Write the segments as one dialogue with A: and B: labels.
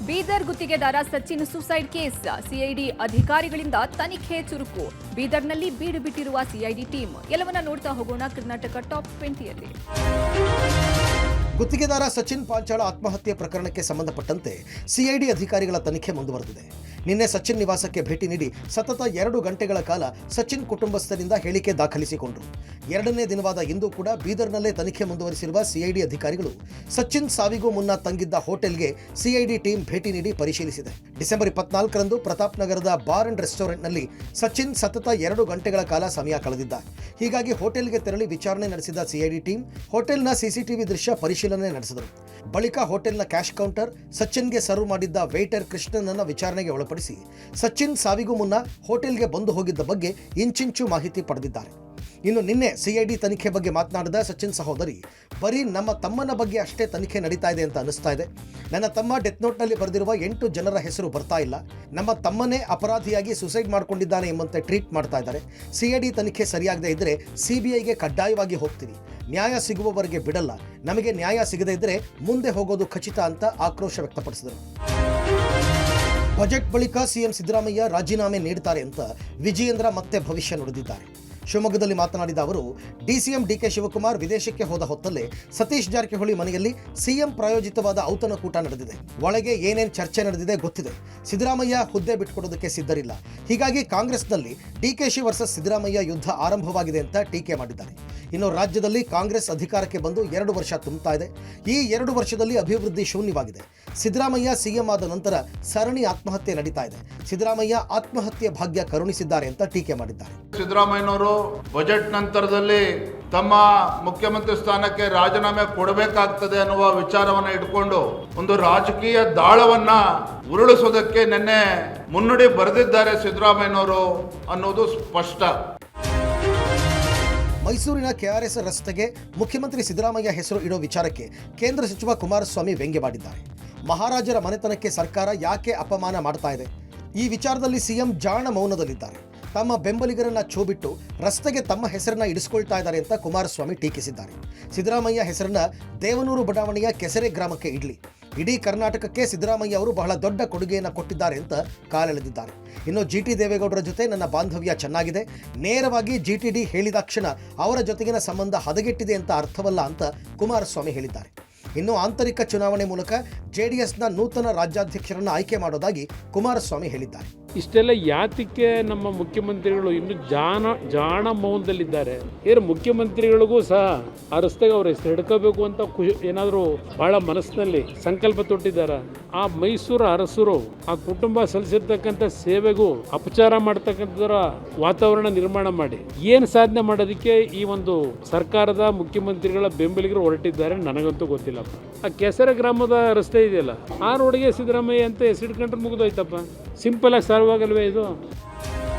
A: ಬೀದರ್ ಗುತ್ತಿಗೆದಾರ Sachin suicide case CID ಅಧಿಕಾರಿಗಳಿಂದ ತನಿಖೆ ಚುರುಕು. ಬೀದರ್ನಲ್ಲಿ ಬೀಡು ಬಿಟ್ಟಿರುವ ಸಿಐಡಿ ಟೀಮ್. ಎಲ್ಲವನ್ನ ನೋಡ್ತಾ ಹೋಗೋಣ ಕರ್ನಾಟಕ ಟಾಪ್ 20ಯಲ್ಲಿ.
B: ಗುತ್ತಿಗೆದಾರ ಸಚಿನ್ ಪಾಂಚಾಳ ಆತ್ಮಹತ್ಯೆ ಪ್ರಕರಣಕ್ಕೆ ಸಂಬಂಧಪಟ್ಟಂತೆ ಸಿಐಡಿ ಅಧಿಕಾರಿಗಳ ತನಿಖೆ ಮುಂದುವರೆದಿದೆ. ನಿನ್ನೆ ಸಚಿನ್ ನಿವಾಸಕ್ಕೆ ಭೇಟಿ ನೀಡಿ ಸತತ 2 ಗಂಟೆಗಳ ಕಾಲ ಸಚಿನ್ ಕುಟುಂಬಸ್ಥರಿಂದ ಹೇಳಿಕೆ ದಾಖಲಿಸಿಕೊಂಡರು. 2ನೇ ದಿನವಾದ ಇಂದು ಕೂಡ ಬೀದರ್ನಲ್ಲೇ ತನಿಖೆ ಮುಂದುವರಿಸಿರುವ ಸಿಐಡಿ ಅಧಿಕಾರಿಗಳು ಸಚಿನ್ ಸಾವಿಗೂ ಮುನ್ನ ತಂಗಿದ್ದ ಹೋಟೆಲ್ಗೆ ಸಿಐಡಿ ಟೀಮ್ ಭೇಟಿ ನೀಡಿ ಪರಿಶೀಲಿಸಿದೆ. ಡಿಸೆಂಬರ್ 24ರಂದು ಪ್ರತಾಪ್ ನಗರದ ಬಾರ್ ಅಂಡ್ ರೆಸ್ಟೋರೆಂಟ್ನಲ್ಲಿ ಸಚಿನ್ ಸತತ 2 ಗಂಟೆಗಳ ಕಾಲ ಸಮಯ ಕಳೆದಿದ್ದ. ಹೀಗಾಗಿ ಹೋಟೆಲ್ಗೆ ತೆರಳಿ ವಿಚಾರಣೆ ನಡೆಸಿದ ಸಿಐಡಿ ಟೀಮ್ ಹೋಟೆಲ್ನ ಸಿಸಿಟಿವಿ ದೃಶ್ಯ ಪರಿಶೀಲನೆ ನಡೆಸಿದರು. ಬಳಿಕ ಹೋಟೆಲ್ನ ಕ್ಯಾಶ್ ಕೌಂಟರ್, ಸಚಿನ್ಗೆ ಸರ್ವ್ ಮಾಡಿದ್ದ ವೇಟರ್ ಕೃಷ್ಣನನ್ನ ವಿಚಾರಣೆಗೆ ಒಳಪಡಿಸಿ ಸಚಿನ್ ಸಾವಿಗೂ ಮುನ್ನ ಹೋಟೆಲ್ಗೆ ಬಂದು ಹೋಗಿದ್ದ ಬಗ್ಗೆ ಇಂಚಿಂಚು ಮಾಹಿತಿ ಪಡೆದಿದ್ದಾರೆ. ಇನ್ನು ನಿನ್ನೆ ಸಿಐಡಿ ತನಿಖೆ ಬಗ್ಗೆ ಮಾತನಾಡಿದ ಸಚಿನ್ ಸಹೋದರಿ, ಬರೀ ನಮ್ಮ ತಮ್ಮನ ಬಗ್ಗೆ ಅಷ್ಟೇ ತನಿಖೆ ನಡೀತಾ ಇದೆ ಅಂತ ಅನಿಸ್ತಾ ಇದೆ. ನನ್ನ ತಮ್ಮ ಡೆತ್ ನೋಟ್ನಲ್ಲಿ ಬರೆದಿರುವ 8 ಜನರ ಹೆಸರು ಬರ್ತಾ ಇಲ್ಲ. ನಮ್ಮ ತಮ್ಮನೇ ಅಪರಾಧಿಯಾಗಿ ಸುಸೈಡ್ ಮಾಡಿಕೊಂಡಿದ್ದಾನೆ ಎಂಬಂತೆ ಟ್ರೀಟ್ ಮಾಡ್ತಾ ಇದ್ದಾರೆ. ಸಿಐಡಿ ತನಿಖೆ ಸರಿಯಾಗದೇ ಇದ್ದರೆ ಸಿಬಿಐಗೆ ಕಡ್ಡಾಯವಾಗಿ ಹೋಗ್ತೀವಿ. ನ್ಯಾಯ ಸಿಗುವವರೆಗೆ ಬಿಡಲ್ಲ. ನಮಗೆ ನ್ಯಾಯ ಸಿಗದೇ ಇದ್ದರೆ ಮುಂದೆ ಹೋಗೋದು ಖಚಿತ ಅಂತ ಆಕ್ರೋಶ ವ್ಯಕ್ತಪಡಿಸಿದರು. ಬಜೆಟ್ ಬಳಿಕ ಸಿಎಂ ಸಿದ್ದರಾಮಯ್ಯ ರಾಜೀನಾಮೆ ನೀಡುತ್ತಾರೆ ಅಂತ ವಿಜಯೇಂದ್ರ ಮತ್ತೆ ಭವಿಷ್ಯ ನುಡಿದಿದ್ದಾರೆ. ಶಿವಮೊಗ್ಗದಲ್ಲಿ ಮಾತನಾಡಿದ ಅವರು, ಡಿಸಿಎಂ ಡಿಕೆ ಶಿವಕುಮಾರ್ ವಿದೇಶಕ್ಕೆ ಹೋದ ಹೊತ್ತಲ್ಲೇ ಸತೀಶ್ ಜಾರಕಿಹೊಳಿ ಮನೆಯಲ್ಲಿ ಸಿಎಂ ಪ್ರಾಯೋಜಿತವಾದ ಔತಣಕೂಟ ನಡೆದಿದೆ. ಒಳಗೆ ಏನೇನು ಚರ್ಚೆ ನಡೆದಿದೆ ಗೊತ್ತಿದೆ. ಸಿದ್ದರಾಮಯ್ಯ ಹುದ್ದೆ ಬಿಟ್ಟುಕೊಡೋದಕ್ಕೆ ಸಿದ್ಧರಿಲ್ಲ. ಹೀಗಾಗಿ ಕಾಂಗ್ರೆಸ್ನಲ್ಲಿ ಡಿಕೆಶಿ ವರ್ಸಸ್ ಸಿದ್ದರಾಮಯ್ಯ ಯುದ್ಧ ಆರಂಭವಾಗಿದೆ ಅಂತ ಟೀಕೆ ಮಾಡಿದ್ದಾರೆ. ಇನ್ನು ರಾಜ್ಯದಲ್ಲಿ ಕಾಂಗ್ರೆಸ್ ಅಧಿಕಾರಕ್ಕೆ ಬಂದು 2 ವರ್ಷ ತುಂಬುತ್ತಾ ಇದೆ. ಈ 2 ವರ್ಷದಲ್ಲಿ ಅಭಿವೃದ್ಧಿ ಶೂನ್ಯವಾಗಿದೆ. ಸಿದ್ದರಾಮಯ್ಯ ಸಿಎಂ ಆದ ನಂತರ ಸರಣಿ ಆತ್ಮಹತ್ಯೆ ನಡೀತಾ ಇದೆ. ಸಿದ್ದರಾಮಯ್ಯ ಆತ್ಮಹತ್ಯೆ ಭಾಗ್ಯ ಕರುಣಿಸಿದ್ದಾರೆ ಅಂತ ಟೀಕೆ ಮಾಡಿದ್ದಾರೆ.
C: ಸಿದ್ದರಾಮಯ್ಯನವರು ಬಜೆಟ್ ನಂತರದಲ್ಲಿ ತಮ್ಮ ಮುಖ್ಯಮಂತ್ರಿ ಸ್ಥಾನಕ್ಕೆ ರಾಜೀನಾಮೆ ಕೊಡಬೇಕಾಗ್ತದೆ ಅನ್ನುವ ವಿಚಾರವನ್ನ ಇಟ್ಕೊಂಡು ಒಂದು ರಾಜಕೀಯ ದಾಳವನ್ನ ಉರುಳಿಸೋದಕ್ಕೆ ನಿನ್ನೆ ಮುನ್ನುಡಿ ಬರೆದಿದ್ದಾರೆ ಸಿದ್ದರಾಮಯ್ಯನವರು ಅನ್ನೋದು ಸ್ಪಷ್ಟ.
B: ಮೈಸೂರಿನ ಕೆಆರ್ಎಸ್ ರಸ್ತೆಗೆ ಮುಖ್ಯಮಂತ್ರಿ ಸಿದ್ದರಾಮಯ್ಯ ಹೆಸರು ಇಡೋ ವಿಚಾರಕ್ಕೆ ಕೇಂದ್ರ ಸಚಿವ ಕುಮಾರಸ್ವಾಮಿ ವ್ಯಂಗ್ಯವಾಡಿದ್ದಾರೆ. ಮಹಾರಾಜರ ಮನೆತನಕ್ಕೆ ಸರ್ಕಾರ ಯಾಕೆ ಅಪಮಾನ ಮಾಡ್ತಾ ಇದೆ? ಈ ವಿಚಾರದಲ್ಲಿ ಸಿಎಂ ಜಾಣ ಮೌನದಲ್ಲಿದ್ದಾರೆ. ತಮ್ಮ ಬೆಂಬಲಿಗರನ್ನ ಛೋಬಿಟ್ಟು ರಸ್ತೆಗೆ ತಮ್ಮ ಹೆಸರನ್ನ ಇಡಿಸ್ಕೊಳ್ತಾ ಇದ್ದಾರೆ ಅಂತ ಕುಮಾರಸ್ವಾಮಿ ಟೀಕಿಸಿದ್ದಾರೆ. ಸಿದ್ದರಾಮಯ್ಯ ಹೆಸರನ್ನ ದೇವನೂರು ಬಡಾವಣೆಯ ಕೆಸರೆ ಗ್ರಾಮಕ್ಕೆ ಇಡ್ಲಿ. ಇಡೀ ಕರ್ನಾಟಕಕ್ಕೆ ಸಿದ್ದರಾಮಯ್ಯ ಅವರು ಬಹಳ ದೊಡ್ಡ ಕೊಡುಗೆಯನ್ನು ಕೊಟ್ಟಿದ್ದಾರೆ ಅಂತ ಕಾಲೆಳೆದಿದ್ದಾರೆ. ಇನ್ನು ಜಿಟಿ ದೇವೇಗೌಡರ ಜೊತೆ ನನ್ನ ಬಾಂಧವ್ಯ ಚೆನ್ನಾಗಿದೆ. ನೇರವಾಗಿ ಜಿಟಿಡಿ ಹೇಳಿದಾಕ್ಷಣ ಅವರ ಜೊತೆಗಿನ ಸಂಬಂಧ ಹದಗೆಟ್ಟಿದೆ ಅಂತ ಅರ್ಥವಲ್ಲ ಅಂತ ಕುಮಾರಸ್ವಾಮಿ ಹೇಳಿದ್ದಾರೆ. ಇನ್ನು ಆಂತರಿಕ ಚುನಾವಣೆ ಮೂಲಕ ಜೆಡಿಎಸ್ನ ನೂತನ ರಾಜ್ಯಾಧ್ಯಕ್ಷರನ್ನು ಆಯ್ಕೆ ಮಾಡೋದಾಗಿ ಕುಮಾರಸ್ವಾಮಿ ಹೇಳಿದ್ದಾರೆ.
D: ಇಷ್ಟೆಲ್ಲ ಯಾತಕ್ಕೆ ನಮ್ಮ ಮುಖ್ಯಮಂತ್ರಿಗಳು ಇನ್ನು ಜಾಣ ಮೌನದಲ್ಲಿದ್ದಾರೆ? ಮುಖ್ಯಮಂತ್ರಿಗಳಿಗೂ ಸಹ ಆ ರಸ್ತೆಗೆ ಅವ್ರ ಹೆಸರು ಹಿಡ್ಕೋಬೇಕು ಅಂತ ಏನಾದರೂ ಬಹಳ ಮನಸ್ಸಿನಲ್ಲಿ ಸಂಕಲ್ಪ ತೊಟ್ಟಿದ್ದಾರೆ. ಆ ಮೈಸೂರು ಅರಸರು ಆ ಕುಟುಂಬ ಸಲ್ಲಿಸಿರ್ತಕ್ಕಂಥ ಸೇವೆಗೂ ಅಪಚಾರ ಮಾಡ್ತಕ್ಕಂಥದ್ರ ವಾತಾವರಣ ನಿರ್ಮಾಣ ಮಾಡಿ ಏನು ಸಾಧನೆ ಮಾಡೋದಕ್ಕೆ ಈ ಒಂದು ಸರ್ಕಾರದ ಮುಖ್ಯಮಂತ್ರಿಗಳ ಬೆಂಬಲಿಗರು ಹೊರಟಿದ್ದಾರೆ ನನಗಂತೂ ಗೊತ್ತಿಲ್ಲಪ್ಪ. ಆ ಕೆಸರೆ ಗ್ರಾಮದ ರಸ್ತೆ ಇದೆಯಲ್ಲ, ಆ ರೋಡ್ಗೆ ಸಿದ್ದರಾಮಯ್ಯ ಅಂತ ಹೆಸರಿಟ್ಕೊಂಡ್ರೆ ಮುಗಿದೋಯ್ತಪ್ಪ. ಸಿಂಪಲ್ ಆಗಿ ಸಾರ್ವಾಗಲ್ವೇ ಇದು?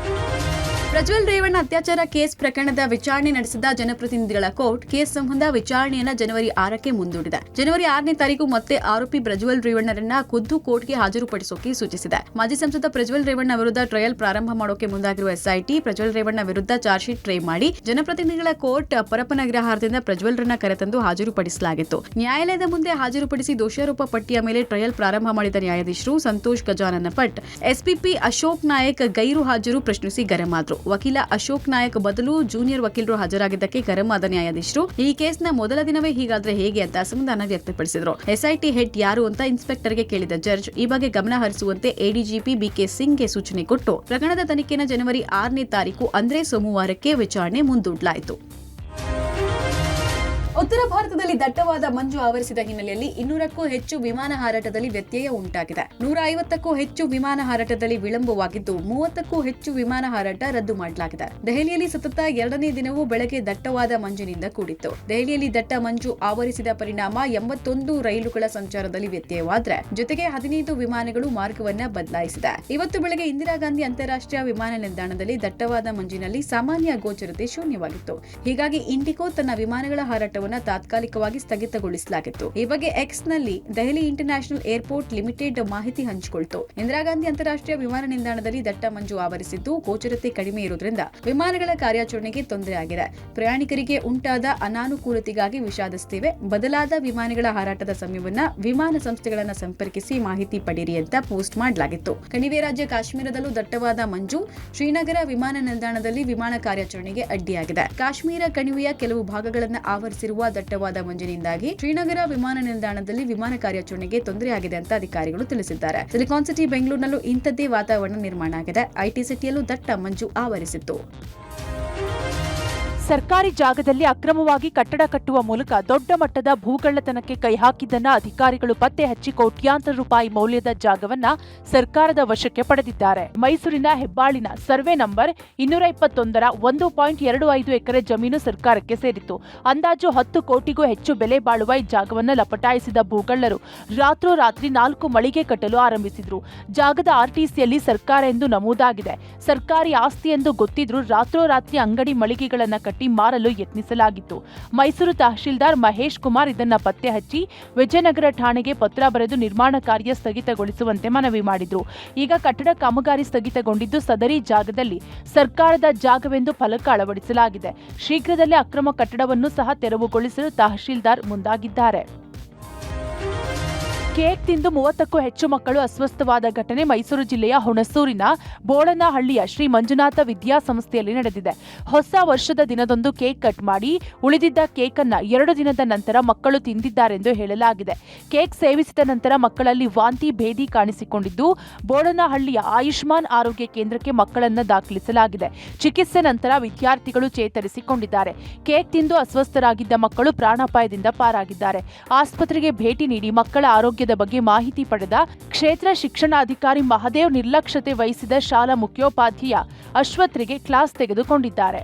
E: ಪ್ರಜ್ವಲ್ ರೇವಣ್ಣ ಅತ್ಯಾಚಾರ ಕೇಸ್ ಪ್ರಕರಣದ ವಿಚಾರಣೆ ನಡೆಸಿದ ಜನಪ್ರತಿನಿಧಿಗಳ ಕೋರ್ಟ್ ಕೇಸ್ ಸಂಬಂಧ ವಿಚಾರಣೆಯನ್ನ ಜನವರಿ 6ಕ್ಕೆ ಮುಂದೂಡಿದೆ. ಜನವರಿ 6ನೇ ತಾರೀಕು ಮತ್ತೆ ಆರೋಪಿ ಪ್ರಜ್ವಲ್ ರೇವಣ್ಣರನ್ನ ಖುದ್ದು ಕೋರ್ಟ್ಗೆ ಹಾಜರುಪಡಿಸೋಕೆ ಸೂಚಿಸಿದೆ. ಮಾಜಿ ಸಂಸದ ಪ್ರಜ್ವಲ್ ರೇವಣ್ಣ ವಿರುದ್ಧ ಟ್ರಯಲ್ ಪ್ರಾರಂಭ ಮಾಡೋಕೆ ಮುಂದಾಗಿರುವ ಎಸ್ಐಟಿ ಪ್ರಜ್ವಲ್ ರೇವಣ್ಣ ವಿರುದ್ಧ ಚಾರ್ಜ್ ಶೀಟ್ ಟ್ರೈ ಮಾಡಿ ಜನಪ್ರತಿನಿಧಿಗಳ ಕೋರ್ಟ್ ಪರಪ್ಪನಗ್ರಹಾರದಿಂದ ಪ್ರಜ್ವಲ್ರನ್ನ ಕರೆತಂದು ಹಾಜರುಪಡಿಸಲಾಗಿತ್ತು. ನ್ಯಾಯಾಲಯದ ಮುಂದೆ ಹಾಜರುಪಡಿಸಿ ದೋಷಾರೋಪ ಪಟ್ಟಿಯ ಮೇಲೆ ಟ್ರಯಲ್ ಪ್ರಾರಂಭ ಮಾಡಿದ ನ್ಯಾಯಾಧೀಶರು ಸಂತೋಷ್ ಗಜಾನನ ಭಟ್, ಎಸ್ಪಿಪಿ ಅಶೋಕ್ ನಾಯಕ್ ಗೈರು ಹಾಜರು ಪ್ರಶ್ನಿಸಿ ಗರಂ ಆದ್ರು. ವಕೀಲ ಅಶೋಕ್ ನಾಯಕ್ ಬದಲು ಜೂನಿಯರ್ ವಕೀಲರು ಹಾಜರಾಗಿದ್ದಕ್ಕೆ ಗರಂ ಆದ ನ್ಯಾಯಾಧೀಶರು ಈ ಕೇಸ್ನ ಮೊದಲ ದಿನವೇ ಹೀಗಾದ್ರೆ ಹೇಗೆ ಅಂತ ಅಸಮಾಧಾನ ವ್ಯಕ್ತಪಡಿಸಿದರು. ಎಸ್ಐಟಿ ಹೆಡ್ ಯಾರು ಅಂತ ಇನ್ಸ್ಪೆಕ್ಟರ್ಗೆ ಕೇಳಿದ ಜಡ್ಜ್ ಈ ಬಗ್ಗೆ ಗಮನ ಹರಿಸುವಂತೆ ಎಡಿಜಿಪಿ ಬಿಕೆ ಸಿಂಗ್ಗೆ ಸೂಚನೆ ಕೊಟ್ಟು ಪ್ರಕರಣದ ತನಿಖೆನ ಜನವರಿ 6ನೇ ತಾರೀಕು ಅಂದ್ರೆ ಸೋಮವಾರಕ್ಕೆ ವಿಚಾರಣೆ ಮುಂದೂಡಲಾಯಿತು. ಉತ್ತರ ಭಾರತದಲ್ಲಿ ದಟ್ಟವಾದ ಮಂಜು ಆವರಿಸಿದ ಹಿನ್ನೆಲೆಯಲ್ಲಿ 200ಕ್ಕೂ ಹೆಚ್ಚು ವಿಮಾನ ಹಾರಾಟದಲ್ಲಿ ವ್ಯತ್ಯಯ ಉಂಟಾಗಿದೆ. 150ಕ್ಕೂ ಹೆಚ್ಚು ವಿಮಾನ ಹಾರಾಟದಲ್ಲಿ ವಿಳಂಬವಾಗಿದ್ದು 30ಕ್ಕೂ ಹೆಚ್ಚು ವಿಮಾನ ಹಾರಾಟ ರದ್ದು ಮಾಡಲಾಗಿದೆ. ದೆಹಲಿಯಲ್ಲಿ ಸತತ 2ನೇ ದಿನವೂ ಬೆಳಗ್ಗೆ ದಟ್ಟವಾದ ಮಂಜಿನಿಂದ ಕೂಡಿತ್ತು. ದೆಹಲಿಯಲ್ಲಿ ದಟ್ಟ ಮಂಜು ಆವರಿಸಿದ ಪರಿಣಾಮ 81 ರೈಲುಗಳ ಸಂಚಾರದಲ್ಲಿ ವ್ಯತ್ಯಯವಾದ್ರೆ ಜೊತೆಗೆ 15 ವಿಮಾನಗಳು ಮಾರ್ಗವನ್ನ ಬದಲಾಯಿಸಿದೆ. ಇವತ್ತು ಬೆಳಗ್ಗೆ ಇಂದಿರಾ ಗಾಂಧಿ ಅಂತಾರಾಷ್ಟ್ರೀಯ ವಿಮಾನ ನಿಲ್ದಾಣದಲ್ಲಿ ದಟ್ಟವಾದ ಮಂಜಿನಲ್ಲಿ ಸಾಮಾನ್ಯ ಗೋಚರತೆ ಶೂನ್ಯವಾಗಿತ್ತು. ಹೀಗಾಗಿ ಇಂಡಿಗೋ ತನ್ನ ವಿಮಾನಗಳ ಹಾರಾಟ ಹಾರಾಟವನ್ನು ತಾತ್ಕಾಲಿಕವಾಗಿ ಸ್ಥಗಿತಗೊಳಿಸಲಾಗಿತ್ತು. ಈ ಬಗ್ಗೆ ಎಕ್ಸ್ನಲ್ಲಿ ದೆಹಲಿ ಇಂಟರ್ನ್ಯಾಷನಲ್ ಏರ್ಪೋರ್ಟ್ ಲಿಮಿಟೆಡ್ ಮಾಹಿತಿ ಹಂಚಿಕೊಳ್ತು. ಇಂದಿರಾ ಗಾಂಧಿ ಅಂತಾರಾಷ್ಟ್ರೀಯ ವಿಮಾನ ನಿಲ್ದಾಣದಲ್ಲಿ ದಟ್ಟ ಮಂಜು ಆವರಿಸಿದ್ದು ಗೋಚರತೆ ಕಡಿಮೆ ಇರುವುದರಿಂದ ವಿಮಾನಗಳ ಕಾರ್ಯಾಚರಣೆಗೆ ತೊಂದರೆ ಆಗಿದೆ. ಪ್ರಯಾಣಿಕರಿಗೆ ಉಂಟಾದ ಅನಾನುಕೂಲತೆಗಾಗಿ ವಿಷಾದಿಸುತ್ತೇವೆ. ಬದಲಾದ ವಿಮಾನಗಳ ಹಾರಾಟದ ಸಮಯವನ್ನ ವಿಮಾನ ಸಂಸ್ಥೆಗಳನ್ನು ಸಂಪರ್ಕಿಸಿ ಮಾಹಿತಿ ಪಡೆಯಿರಿ ಅಂತ ಪೋಸ್ಟ್ ಮಾಡಲಾಗಿತ್ತು. ಕಣಿವೆ ರಾಜ್ಯ ಕಾಶ್ಮೀರದಲ್ಲೂ ದಟ್ಟವಾದ ಮಂಜು ಶ್ರೀನಗರ ವಿಮಾನ ನಿಲ್ದಾಣದಲ್ಲಿ ವಿಮಾನ ಕಾರ್ಯಾಚರಣೆಗೆ ಅಡ್ಡಿಯಾಗಿದೆ. ಕಾಶ್ಮೀರ ಕಣಿವೆಯ ಕೆಲವು ಭಾಗಗಳನ್ನು ಆವರಿಸಿರುವ ದಟ್ಟವಾದ ಮಂಜಿನಿಂದಾಗಿ ಶ್ರೀನಗರ ವಿಮಾನ ನಿಲ್ದಾಣದಲ್ಲಿ ವಿಮಾನ ಕಾರ್ಯಾಚರಣೆಗೆ ತೊಂದರೆಯಾಗಿದೆ ಅಂತ ಅಧಿಕಾರಿಗಳು ತಿಳಿಸಿದ್ದಾರೆ. ಸಿಲಿಕಾನ್ ಸಿಟಿ ಬೆಂಗಳೂರಿನಲ್ಲೂ ಇಂಥದ್ದೇ ವಾತಾವರಣ ನಿರ್ಮಾಣ ಆಗಿದೆ. ಐಟಿ ಸಿಟಿಯಲ್ಲೂ ದಟ್ಟ ಮಂಜು ಆವರಿಸಿತ್ತು.
F: ಸರ್ಕಾರಿ ಜಾಗದಲ್ಲಿ ಅಕ್ರಮವಾಗಿ ಕಟ್ಟಡ ಕಟ್ಟುವ ಮೂಲಕ ದೊಡ್ಡ ಮಟ್ಟದ ಭೂಗಳ್ಳತನಕ್ಕೆ ಕೈ ಹಾಕಿದ್ದನ್ನ ಅಧಿಕಾರಿಗಳು ಪತ್ತೆ ಹಚ್ಚಿ ಕೋಟ್ಯಾಂತರ ರೂಪಾಯಿ ಮೌಲ್ಯದ ಜಾಗವನ್ನ ಸರ್ಕಾರದ ವಶಕ್ಕೆ ಪಡೆದಿದ್ದಾರೆ. ಮೈಸೂರಿನ ಹೆಬ್ಬಾಳಿನ ಸರ್ವೆ ನಂಬರ್ 221ರ 1.25 ಎಕರೆ ಜಮೀನು ಸರ್ಕಾರಕ್ಕೆ ಸೇರಿತ್ತು. ಅಂದಾಜು 10 ಕೋಟಿಗೂ ಹೆಚ್ಚು ಬೆಲೆ ಬಾಳುವ ಈ ಜಾಗವನ್ನು ಲಪಟಾಯಿಸಿದ ಭೂಗಳ್ಳರು ರಾತ್ರೋರಾತ್ರಿ 4 ಮಳಿಗೆ ಕಟ್ಟಲು ಆರಂಭಿಸಿದ್ರು. ಜಾಗದ ಆರ್ಟಿಸಿಯಲ್ಲಿ ಸರ್ಕಾರ ಎಂದು ನಮೂದಾಗಿದೆ. ಸರ್ಕಾರಿ ಆಸ್ತಿ ಎಂದು ಗೊತ್ತಿದ್ರೂ ರಾತ್ರೋರಾತ್ರಿ ಅಂಗಡಿ ಮಳಿಗೆಗಳನ್ನು ಕಟ್ಟಿ ಮಾರಲು ಯತ್ನಿಸಲಾಗಿತ್ತು. ಮೈಸೂರು ತಹಶೀಲ್ದಾರ್ ಮಹೇಶ್ ಕುಮಾರ್ ಇದನ್ನ ಪತ್ತೆ ಹಚ್ಚಿ ವಿಜಯನಗರ ಠಾಣೆಗೆ ಪತ್ರ ಬರೆದು ನಿರ್ಮಾಣ ಕಾರ್ಯ ಸ್ಥಗಿತಗೊಳಿಸುವಂತೆ ಮನವಿ ಮಾಡಿದ್ರು. ಈಗ ಕಟ್ಟಡ ಕಾಮಗಾರಿ ಸ್ಥಗಿತಗೊಂಡಿದ್ದು ಸದರಿ ಜಾಗದಲ್ಲಿ ಸರ್ಕಾರದ ಜಾಗವೆಂದು ಫಲಕ ಅಳವಡಿಸಲಾಗಿದೆ. ಶೀಘ್ರದಲ್ಲೇ ಅಕ್ರಮ ಕಟ್ಟಡವನ್ನು ಸಹ ತೆರವುಗೊಳಿಸಲು ತಹಶೀಲ್ದಾರ್ ಮುಂದಾಗಿದ್ದಾರೆ. ಕೇಕ್ ತಿಂದು 30ಕ್ಕೂ ಹೆಚ್ಚು ಮಕ್ಕಳು ಅಸ್ವಸ್ಥವಾದ ಘಟನೆ ಮೈಸೂರು ಜಿಲ್ಲೆಯ ಹುಣಸೂರಿನ ಬೋಳನಹಳ್ಳಿಯ ಶ್ರೀ ಮಂಜುನಾಥ ವಿದ್ಯಾಸಂಸ್ಥೆಯಲ್ಲಿ ನಡೆದಿದೆ. ಹೊಸ ವರ್ಷದ ದಿನದಂದು ಕೇಕ್ ಕಟ್ ಮಾಡಿ ಉಳಿದಿದ್ದ ಕೇಕ್ ಅನ್ನ 2 ದಿನದ ನಂತರ ಮಕ್ಕಳು ತಿಂದಿದ್ದಾರೆಂದು ಹೇಳಲಾಗಿದೆ. ಕೇಕ್ ಸೇವಿಸಿದ ನಂತರ ಮಕ್ಕಳಲ್ಲಿ ವಾಂತಿ ಭೇದಿ ಕಾಣಿಸಿಕೊಂಡಿದ್ದು ಬೋಳನಹಳ್ಳಿಯ ಆಯುಷ್ಮಾನ್ ಆರೋಗ್ಯ ಕೇಂದ್ರಕ್ಕೆ ಮಕ್ಕಳನ್ನ ದಾಖಲಿಸಲಾಗಿದೆ. ಚಿಕಿತ್ಸೆ ನಂತರ ವಿದ್ಯಾರ್ಥಿಗಳು ಚೇತರಿಸಿಕೊಂಡಿದ್ದಾರೆ. ಕೇಕ್ ತಿಂದು ಅಸ್ವಸ್ಥರಾಗಿದ್ದ ಮಕ್ಕಳು ಪ್ರಾಣಾಪಾಯದಿಂದ ಪಾರಾಗಿದ್ದಾರೆ. ಆಸ್ಪತ್ರೆಗೆ ಭೇಟಿ ನೀಡಿ ಮಕ್ಕಳ ಆರೋಗ್ಯ ಬಗ್ಗೆ ಮಾಹಿತಿ ಪಡೆದ ಕ್ಷೇತ್ರ ಶಿಕ್ಷಣಾಧಿಕಾರಿ ಮಹದೇವ್ ನಿರ್ಲಕ್ಷ್ಯತೆ ವಹಿಸಿದ ಶಾಲಾ ಮುಖ್ಯೋಪಾಧ್ಯಾಯ ಅಶ್ವತ್ರಿಗೆ ಕ್ಲಾಸ್ ತೆಗೆದುಕೊಂಡಿದ್ದಾರೆ.